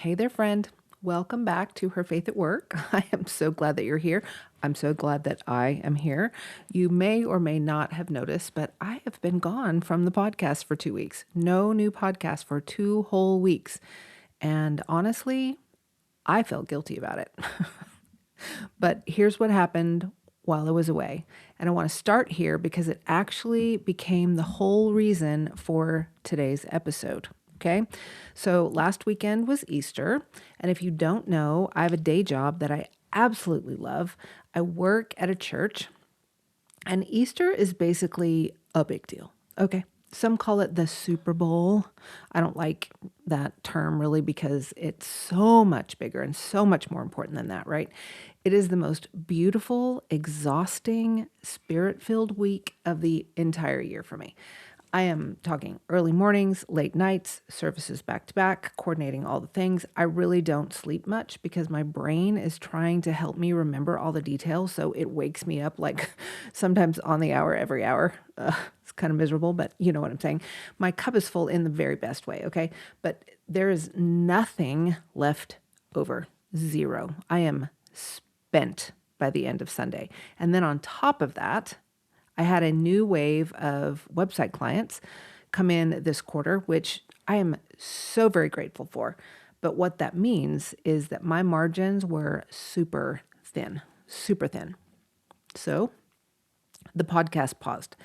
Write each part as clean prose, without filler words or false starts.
Hey there, friend. Welcome back to Her Faith at Work. I am so glad that you're here. I'm so glad that I am here. You may or may not have noticed, but I have been gone from the podcast for 2 weeks. No new podcast for 2 whole weeks. And honestly, I felt guilty about it. But here's what happened while I was away. And I want to start here because it actually became the whole reason for today's episode. Okay. So last weekend was Easter. And if you don't know, I have a day job that I absolutely love. I work at a church, and Easter is basically a big deal. Okay. Some call it the Super Bowl. I don't like that term really because it's so much bigger and so much more important than that, right? It is the most beautiful, exhausting, spirit-filled week of the entire year for me. I am talking early mornings, late nights, services back to back, coordinating all the things. I really don't sleep much because my brain is trying to help me remember all the details. So it wakes me up like sometimes on the hour, every hour. It's kind of miserable, but you know what I'm saying. My cup is full in the very best way, okay? But there is nothing left over. Zero. I am spent by the end of Sunday. And then on top of that, I had a new wave of website clients come in this quarter, which I am so very grateful for. But what that means is that my margins were super thin. So the podcast paused,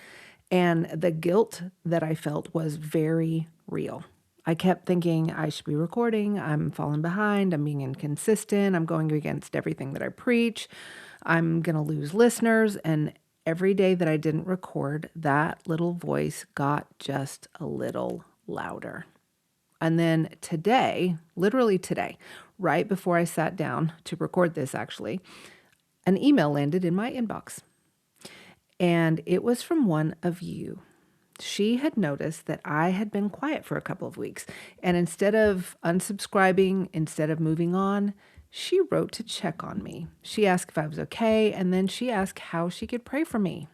and the guilt that I felt was very real. I kept thinking I should be recording. I'm falling behind. I'm being inconsistent. I'm going against everything that I preach. I'm going to lose listeners. And every day that I didn't record, that little voice got just a little louder. And then today, literally today, right before I sat down to record this actually, an email landed in my inbox. And it was from one of you. She had noticed that I had been quiet for a couple of weeks. And instead of unsubscribing, instead of moving on, she wrote to check on me. She asked if I was okay, and then she asked how she could pray for me.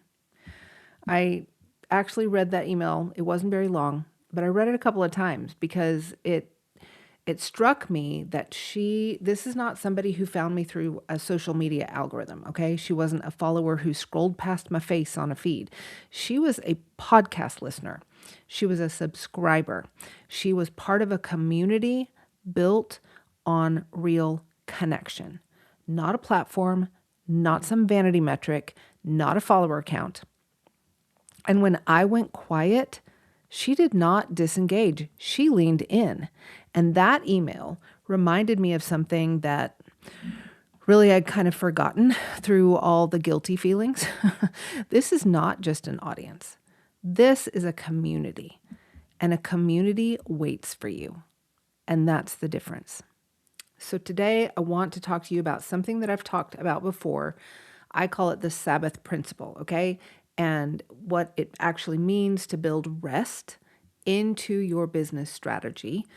I actually read that email. It wasn't very long, but I read it a couple of times because it struck me that this is not somebody who found me through a social media algorithm, okay? She wasn't a follower who scrolled past my face on a feed. She was a podcast listener. She was a subscriber. She was part of a community built on real connection, not a platform, not some vanity metric, not a follower count. And when I went quiet, she did not disengage. She leaned in. And that email reminded me of something that really I'd kind of forgotten through all the guilty feelings. This is not just an audience. This is a community. And a community waits for you. And that's the difference. So today I want to talk to you about something that I've talked about before. I call it the Sabbath Principle, okay? And what it actually means to build rest into your business strategy,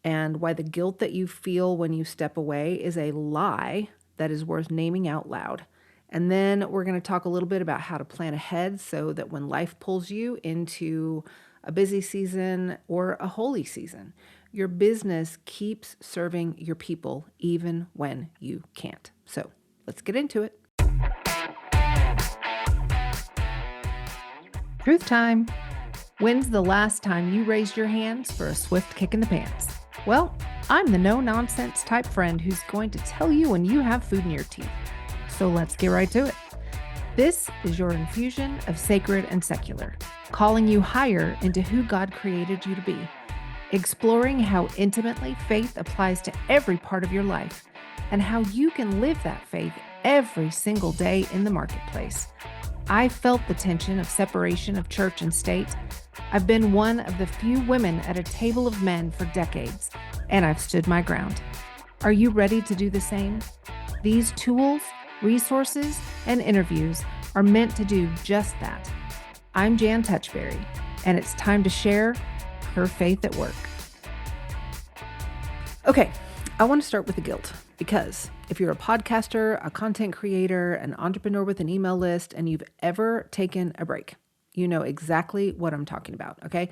and why the guilt that you feel when you step away is a lie that is worth naming out loud. And then we're going to talk a little bit about how to plan ahead so that when life pulls you into a busy season or a holy season, your business keeps serving your people even when you can't. So let's get into it. Truth time. When's the last time you raised your hands for a swift kick in the pants? Well, I'm the no-nonsense type friend who's going to tell you when you have food in your teeth. So let's get right to it. This is your infusion of sacred and secular, calling you higher into who God created you to be, exploring how intimately faith applies to every part of your life, and how you can live that faith every single day in the marketplace. I felt the tension of separation of church and state. I've been one of the few women at a table of men for decades, and I've stood my ground. Are you ready to do the same? These tools, resources, and interviews are meant to do just that. I'm Jan Touchberry, and it's time to share her faith at work. Okay, I want to start with the guilt, because if you're a podcaster, a content creator, an entrepreneur with an email list, and you've ever taken a break, you know exactly what I'm talking about, okay?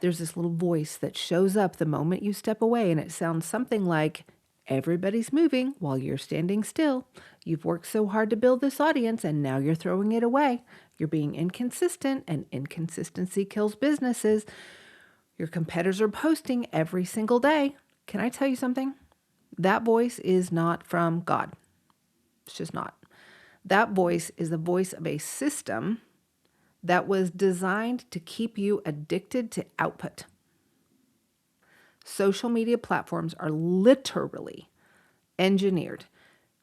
there's this little voice that shows up the moment you step away, and it sounds something like, everybody's moving while you're standing still. You've worked so hard to build this audience, and now you're throwing it away. You're being inconsistent, and inconsistency kills businesses. Your competitors are posting every single day. Can I tell you something? That voice is not from God. It's just not. That voice is the voice of a system that was designed to keep you addicted to output. Social media platforms are literally engineered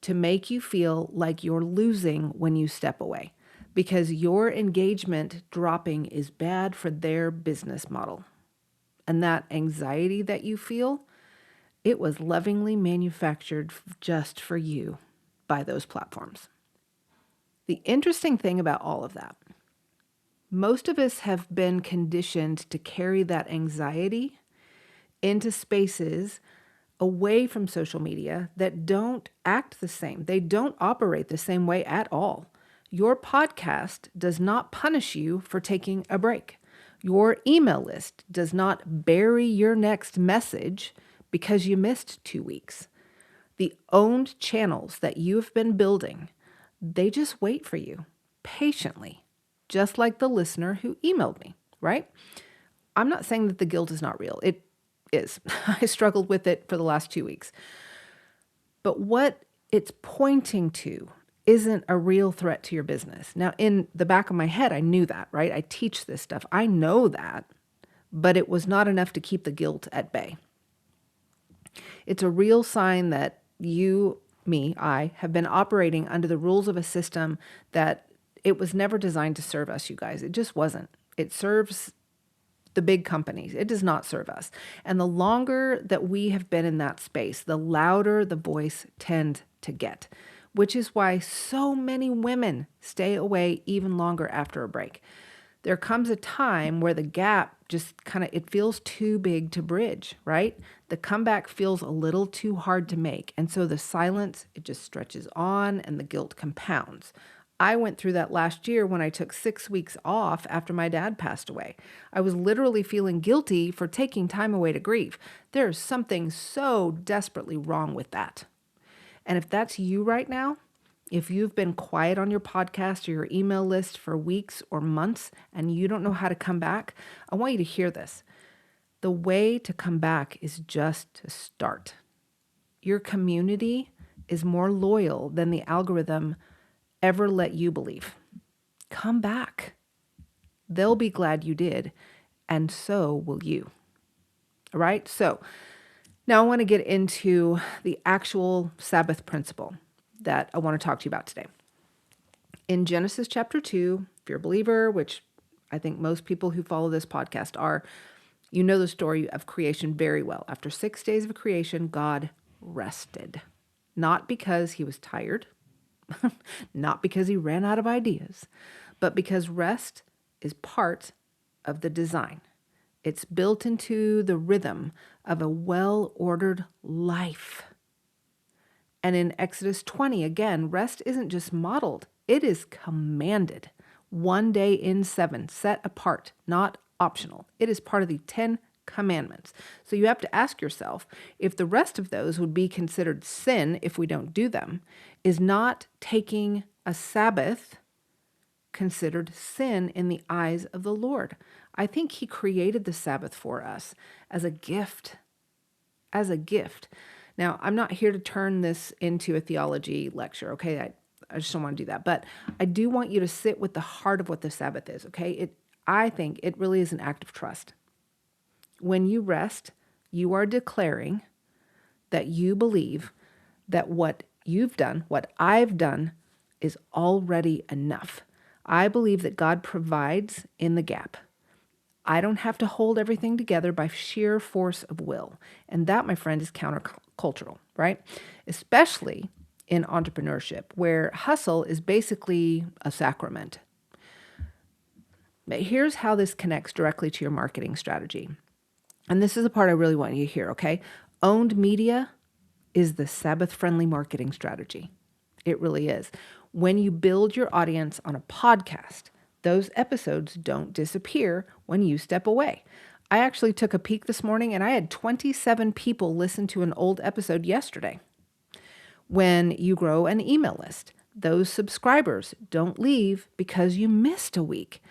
to make you feel like you're losing when you step away, because your engagement dropping is bad for their business model. And that anxiety that you feel, it was lovingly manufactured just for you by those platforms. The interesting thing about all of that, most of us have been conditioned to carry that anxiety into spaces away from social media that don't act the same. They don't operate the same way at all. Your podcast does not punish you for taking a break. Your email list does not bury your next message because you missed 2 weeks. The owned channels that you've been building, they just wait for you patiently, just like the listener who emailed me, right? I'm not saying that the guilt is not real. It is. I struggled with it for the last 2 weeks. But what it's pointing to isn't a real threat to your business. Now, in the back of my head, I knew that, right? I teach this stuff. I know that, but it was not enough to keep the guilt at bay. It's a real sign that I have been operating under the rules of a system that it was never designed to serve us, you guys. It just wasn't. It serves the big companies. It does not serve us. And the longer that we have been in that space, the louder the voice tends to get, which is why so many women stay away even longer after a break. There comes a time where the gap just it feels too big to bridge, right? The comeback feels a little too hard to make. And so the silence, it just stretches on and the guilt compounds. I went through that last year when I took 6 weeks off after my dad passed away. I was literally feeling guilty for taking time away to grieve. There's something so desperately wrong with that. And if that's you right now, if you've been quiet on your podcast or your email list for weeks or months and you don't know how to come back, I want you to hear this. The way to come back is just to start. Your community is more loyal than the algorithm ever let you believe. Come back. They'll be glad you did, and so will you. All right? So now I want to get into the actual Sabbath principle that I want to talk to you about today. In Genesis chapter 2, if you're a believer, which I think most people who follow this podcast are, you know the story of creation very well. After 6 days of creation, God rested. Not because he was tired, not because he ran out of ideas, but because rest is part of the design. It's built into the rhythm of a well-ordered life. And in Exodus 20, again, rest isn't just modeled, it is commanded. 1 day in 7, set apart, not optional. It is part of the 10 commandments. So you have to ask yourself, if the rest of those would be considered sin if we don't do them, is not taking a Sabbath considered sin in the eyes of the Lord? I think he created the Sabbath for us as a gift. As a gift. Now, I'm not here to turn this into a theology lecture, okay? I just don't want to do that. But I do want you to sit with the heart of what the Sabbath is, okay? I think it really is an act of trust. When you rest, you are declaring that you believe that what you've done, what I've done, is already enough. I believe that God provides in the gap. I don't have to hold everything together by sheer force of will. And that, my friend, is countercultural, right? Especially in entrepreneurship, where hustle is basically a sacrament. But here's how this connects directly to your marketing strategy. And this is the part I really want you to hear, okay? Owned media is the Sabbath-friendly marketing strategy. It really is. When you build your audience on a podcast, those episodes don't disappear when you step away. I actually took a peek this morning and I had 27 people listen to an old episode yesterday. When you grow an email list, those subscribers don't leave because you missed a week.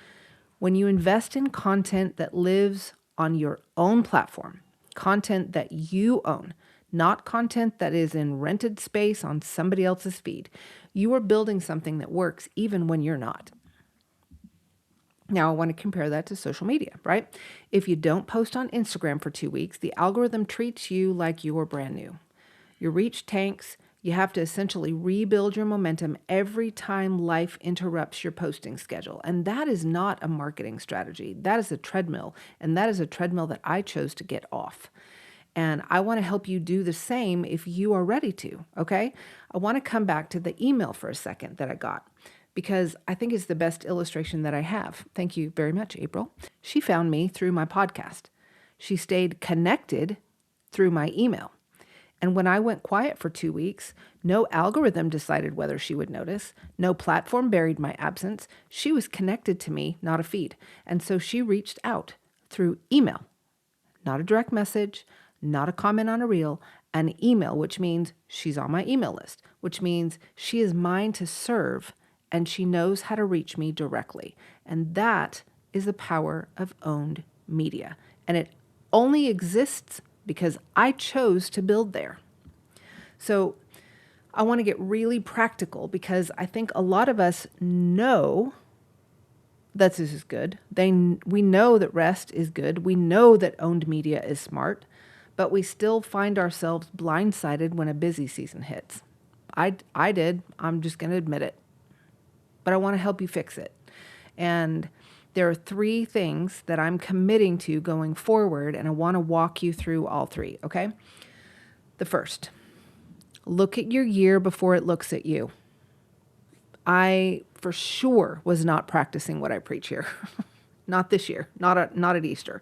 When you invest in content that lives on your own platform, content that you own, not content that is in rented space on somebody else's feed, you are building something that works even when you're not. Now, I want to compare that to social media, right? If you don't post on Instagram for 2 weeks, the algorithm treats you like you are brand new. Your reach tanks. You have to essentially rebuild your momentum every time life interrupts your posting schedule. And that is not a marketing strategy. That is a treadmill. And that is a treadmill that I chose to get off. And I want to help you do the same if you are ready to, okay? I want to come back to the email for a second that I got because I think it's the best illustration that I have. Thank you very much, April. She found me through my podcast. She stayed connected through my email. And when I went quiet for 2 weeks, no algorithm decided whether she would notice. No platform buried my absence. She was connected to me, not a feed. And so she reached out through email, not a direct message, not a comment on a reel, an email, which means she's on my email list, which means she is mine to serve and she knows how to reach me directly. And that is the power of owned media. And it only exists because I chose to build there. So I want to get really practical because I think a lot of us know that this is good. We know that rest is good. We know that owned media is smart, but we still find ourselves blindsided when a busy season hits. I did. I'm just going to admit it. But I want to help you fix it. And there are 3 things that I'm committing to going forward, and I want to walk you through all 3, okay? The first, look at your year before it looks at you. I, for sure, was not practicing what I preach here. Not this year, not at Easter.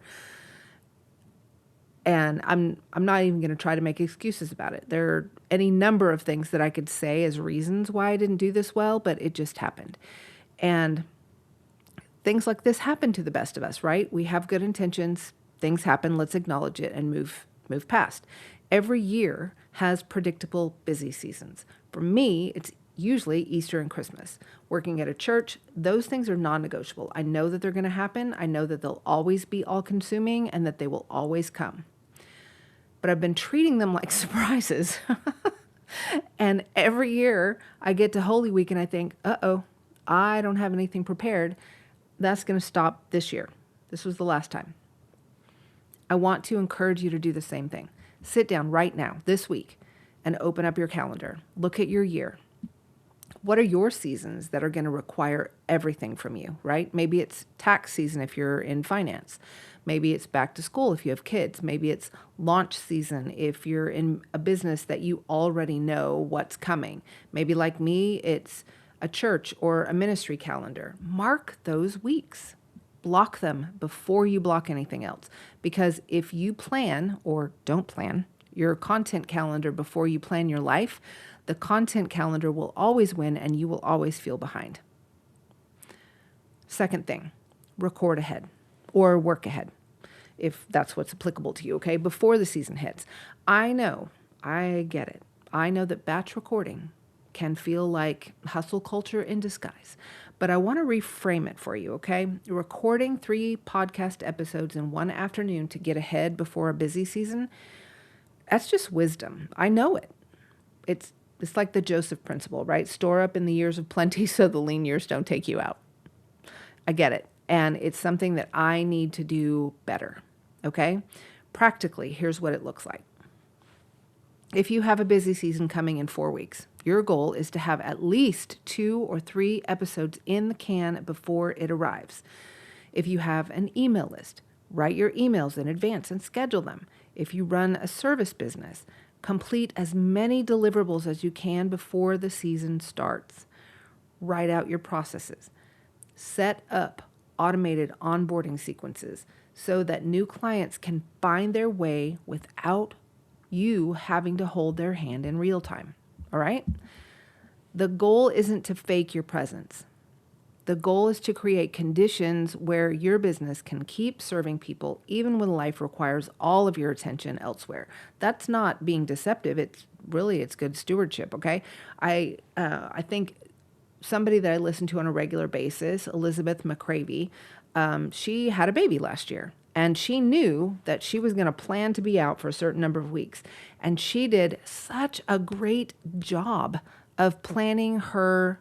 And I'm not even going to try to make excuses about it. There are any number of things that I could say as reasons why I didn't do this well, but it just happened. And things like this happen to the best of us, right? We have good intentions, things happen, let's acknowledge it and move past. Every year has predictable busy seasons. For me, it's usually Easter and Christmas. Working at a church, those things are non-negotiable. I know that they're going to happen. I know that they'll always be all-consuming and that they will always come. But I've been treating them like surprises. And every year I get to Holy Week and I think, uh-oh, I don't have anything prepared. That's going to stop this year. This was the last time. I want to encourage you to do the same thing. Sit down right now, this week, and open up your calendar. Look at your year. What are your seasons that are going to require everything from you, right? Maybe it's tax season if you're in finance. Maybe it's back to school if you have kids. Maybe it's launch season if you're in a business that you already know what's coming. Maybe like me, it's a church or a ministry calendar. Mark those weeks. Block them before you block anything else. Because if you plan or don't plan your content calendar before you plan your life, the content calendar will always win and you will always feel behind. Second thing, record ahead or work ahead, if that's what's applicable to you, okay? Before the season hits. I get it. I know that batch recording can feel like hustle culture in disguise, but I want to reframe it for you, okay? Recording 3 podcast episodes in one afternoon to get ahead before a busy season, that's just wisdom. I know it. It's like the Joseph Principle, right? Store up in the years of plenty so the lean years don't take you out. I get it. And it's something that I need to do better, okay? Practically, here's what it looks like. If you have a busy season coming in 4 weeks, your goal is to have at least 2 or 3 episodes in the can before it arrives. If you have an email list, write your emails in advance and schedule them. If you run a service business, complete as many deliverables as you can before the season starts. Write out your processes. Set up automated onboarding sequences so that new clients can find their way without you having to hold their hand in real time. All right? The goal isn't to fake your presence. The goal is to create conditions where your business can keep serving people even when life requires all of your attention elsewhere. That's not being deceptive. It's good stewardship. Okay, I think somebody that I listen to on a regular basis, Elizabeth McCravey, she had a baby last year. And she knew that she was going to plan to be out for a certain number of weeks. And she did such a great job of planning her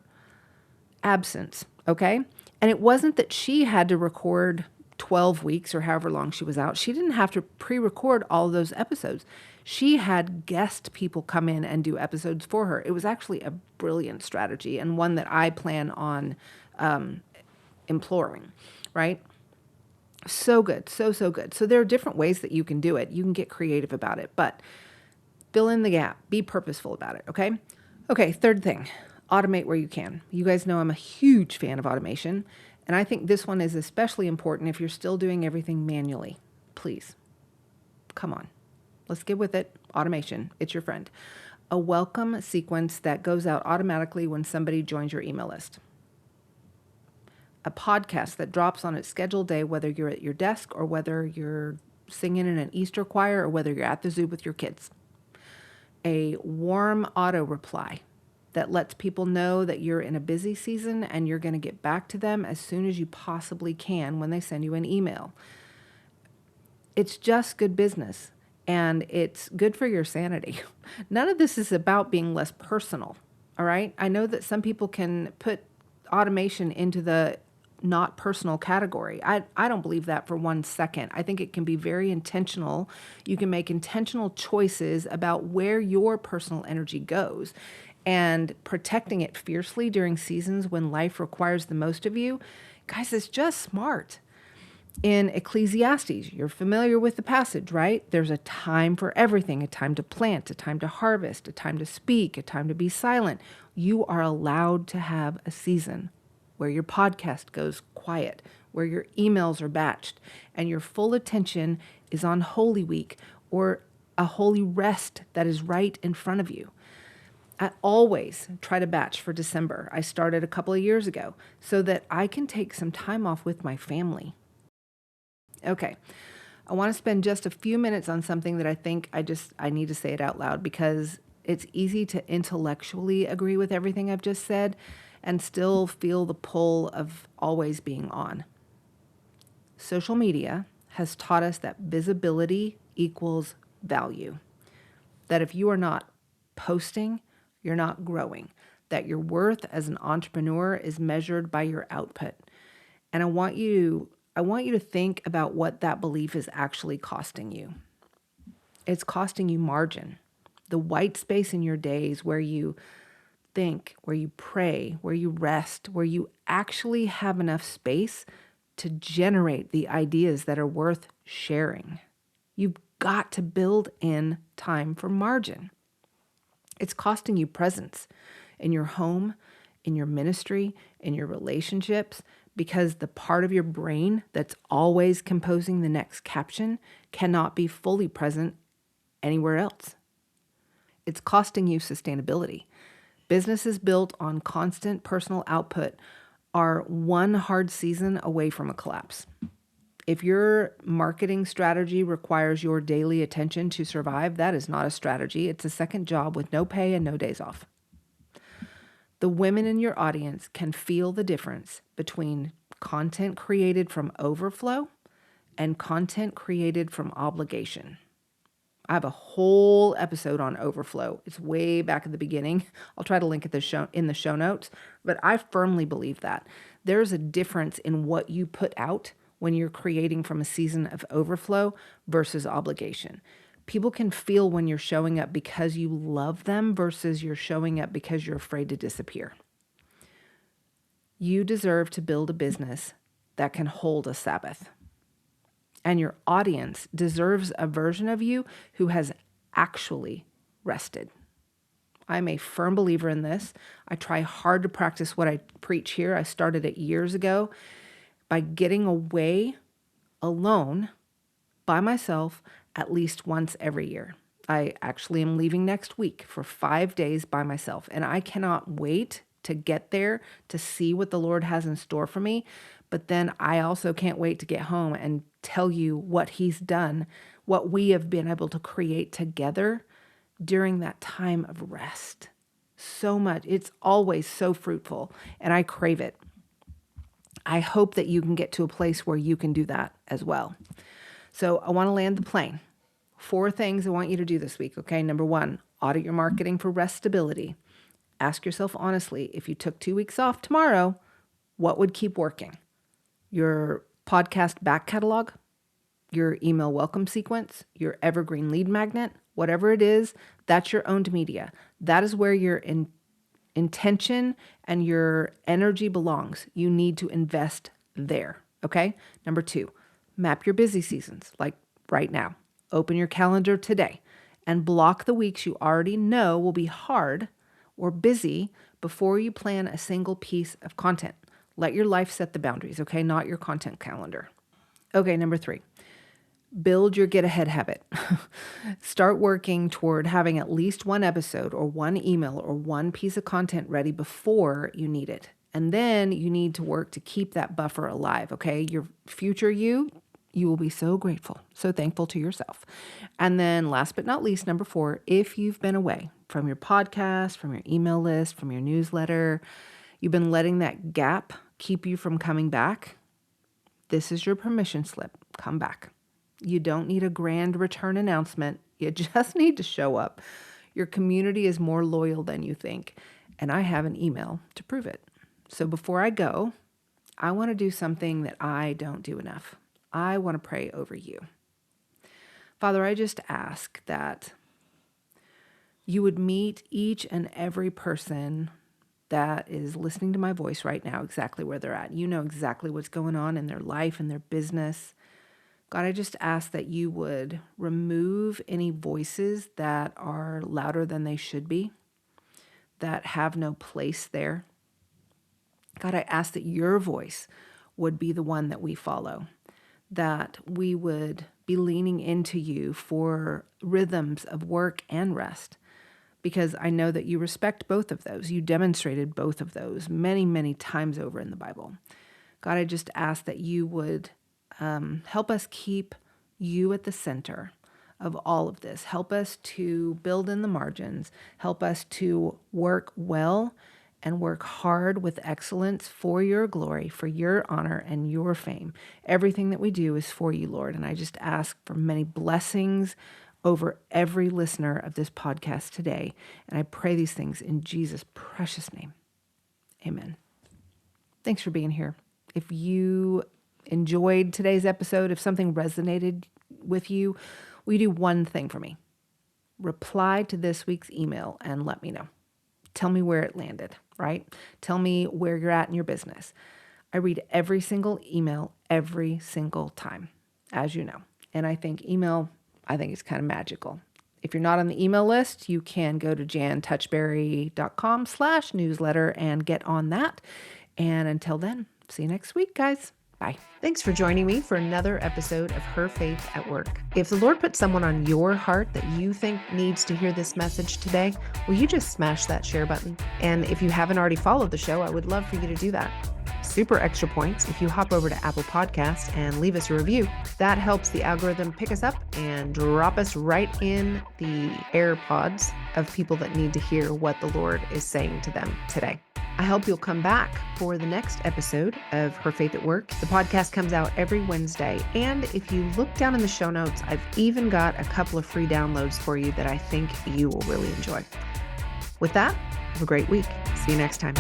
absence. Okay. And it wasn't that she had to record 12 weeks or however long she was out. She didn't have to pre-record all of those episodes. She had guest people come in and do episodes for her. It was actually a brilliant strategy and one that I plan on employing, right? So good. So good. So there are different ways that you can do it. You can get creative about it, but fill in the gap. Be purposeful about it, okay? Okay, third thing, automate where you can. You guys know I'm a huge fan of automation, and I think this one is especially important if you're still doing everything manually. Please, come on. Let's get with it. Automation, it's your friend. A welcome sequence that goes out automatically when somebody joins your email list. A podcast that drops on its scheduled day, whether you're at your desk or whether you're singing in an Easter choir or whether you're at the zoo with your kids. A warm auto reply that lets people know that you're in a busy season and you're going to get back to them as soon as you possibly can when they send you an email. It's just good business and it's good for your sanity. None of this is about being less personal, all right? I know that some people can put automation into the not personal category. I don't believe that for 1 second. I think it can be very intentional. You can make intentional choices about where your personal energy goes and protecting it fiercely during seasons when life requires the most of you. Guys, it's just smart. In Ecclesiastes, you're familiar with the passage, right? There's a time for everything, a time to plant, a time to harvest, a time to speak, a time to be silent. You are allowed to have a season where your podcast goes quiet, where your emails are batched, and your full attention is on Holy Week or a holy rest that is right in front of you. I always try to batch for December. I started a couple of years ago so that I can take some time off with my family. Okay, I want to spend just a few minutes on something that I think I need to say it out loud because it's easy to intellectually agree with everything I've just said and still feel the pull of always being on. Social media has taught us that visibility equals value. That if you are not posting, you're not growing. That your worth as an entrepreneur is measured by your output. And I want you to think about what that belief is actually costing you. It's costing you margin. The white space in your days where you think, where you pray, where you rest, where you actually have enough space to generate the ideas that are worth sharing. You've got to build in time for margin. It's costing you presence in your home, in your ministry, in your relationships, because the part of your brain that's always composing the next caption cannot be fully present anywhere else. It's costing you sustainability. Businesses built on constant personal output are one hard season away from a collapse. If your marketing strategy requires your daily attention to survive, that is not a strategy. It's a second job with no pay and no days off. The women in your audience can feel the difference between content created from overflow and content created from obligation. I have a whole episode on overflow. It's way back at the beginning. I'll try to link it in the show notes, but I firmly believe that there's a difference in what you put out when you're creating from a season of overflow versus obligation. People can feel when you're showing up because you love them versus you're showing up because you're afraid to disappear. You deserve to build a business that can hold a Sabbath. And your audience deserves a version of you who has actually rested. I'm a firm believer in this. I try hard to practice what I preach here. I started it years ago by getting away alone by myself at least once every year. I actually am leaving next week for 5 days by myself, and I cannot wait to get there, to see what the Lord has in store for me. But then I also can't wait to get home and tell you what He's done, what we have been able to create together during that time of rest. So much. It's always so fruitful, and I crave it. I hope that you can get to a place where you can do that as well. So I want to land the plane. 4 things I want you to do this week, okay? Number 1, audit your marketing for rest stability. Ask yourself honestly, if you took 2 weeks off tomorrow, what would keep working? Your podcast back catalog, your email welcome sequence, your evergreen lead magnet, whatever it is, that's your owned media. That is where your intention and your energy belongs. You need to invest there, okay? Number 2, map your busy seasons, like right now. Open your calendar today and block the weeks you already know will be hard or busy before you plan a single piece of content. Let your life set the boundaries, okay? Not your content calendar. Okay, number 3, build your get ahead habit. Start working toward having at least 1 episode or 1 email or 1 piece of content ready before you need it. And then you need to work to keep that buffer alive, okay? Your future you will be so grateful, so thankful to yourself. And then last but not least, number 4, if you've been away from your podcast, from your email list, from your newsletter, you've been letting that gap keep you from coming back, this is your permission slip. Come back. You don't need a grand return announcement. You just need to show up. Your community is more loyal than you think, and I have an email to prove it. So before I go, I want to do something that I don't do enough. I want to pray over you. Father, I just ask that you would meet each and every person that is listening to my voice right now, exactly where they're at. You know exactly what's going on in their life and their business. God, I just ask that you would remove any voices that are louder than they should be, that have no place there. God, I ask that your voice would be the one that we follow, that we would be leaning into you for rhythms of work and rest, because I know that you respect both of those. You demonstrated both of those many, many times over in the Bible. God, I just ask that you would help us keep you at the center of all of this. Help us to build in the margins. Help us to work well and work hard with excellence for your glory, for your honor and your fame. Everything that we do is for you, Lord. And I just ask for many blessings over every listener of this podcast today. And I pray these things in Jesus' precious name. Amen. Thanks for being here. If you enjoyed today's episode, if something resonated with you, will you do one thing for me? Reply to this week's email and let me know. Tell me where it landed, right? Tell me where you're at in your business. I read every single email every single time, as you know. And I think email, it's kind of magical. If you're not on the email list, you can go to jantouchberry.com/newsletter and get on that. And until then, see you next week, guys. Bye. Thanks for joining me for another episode of Her Faith at Work. If the Lord put someone on your heart that you think needs to hear this message today, will you just smash that share button? And if you haven't already followed the show, I would love for you to do that. Super extra points if you hop over to Apple Podcasts and leave us a review. That helps the algorithm pick us up and drop us right in the AirPods of people that need to hear what the Lord is saying to them today. I hope you'll come back for the next episode of Her Faith at Work. The podcast comes out every Wednesday. And if you look down in the show notes, I've even got a couple of free downloads for you that I think you will really enjoy. With that, have a great week. See you next time.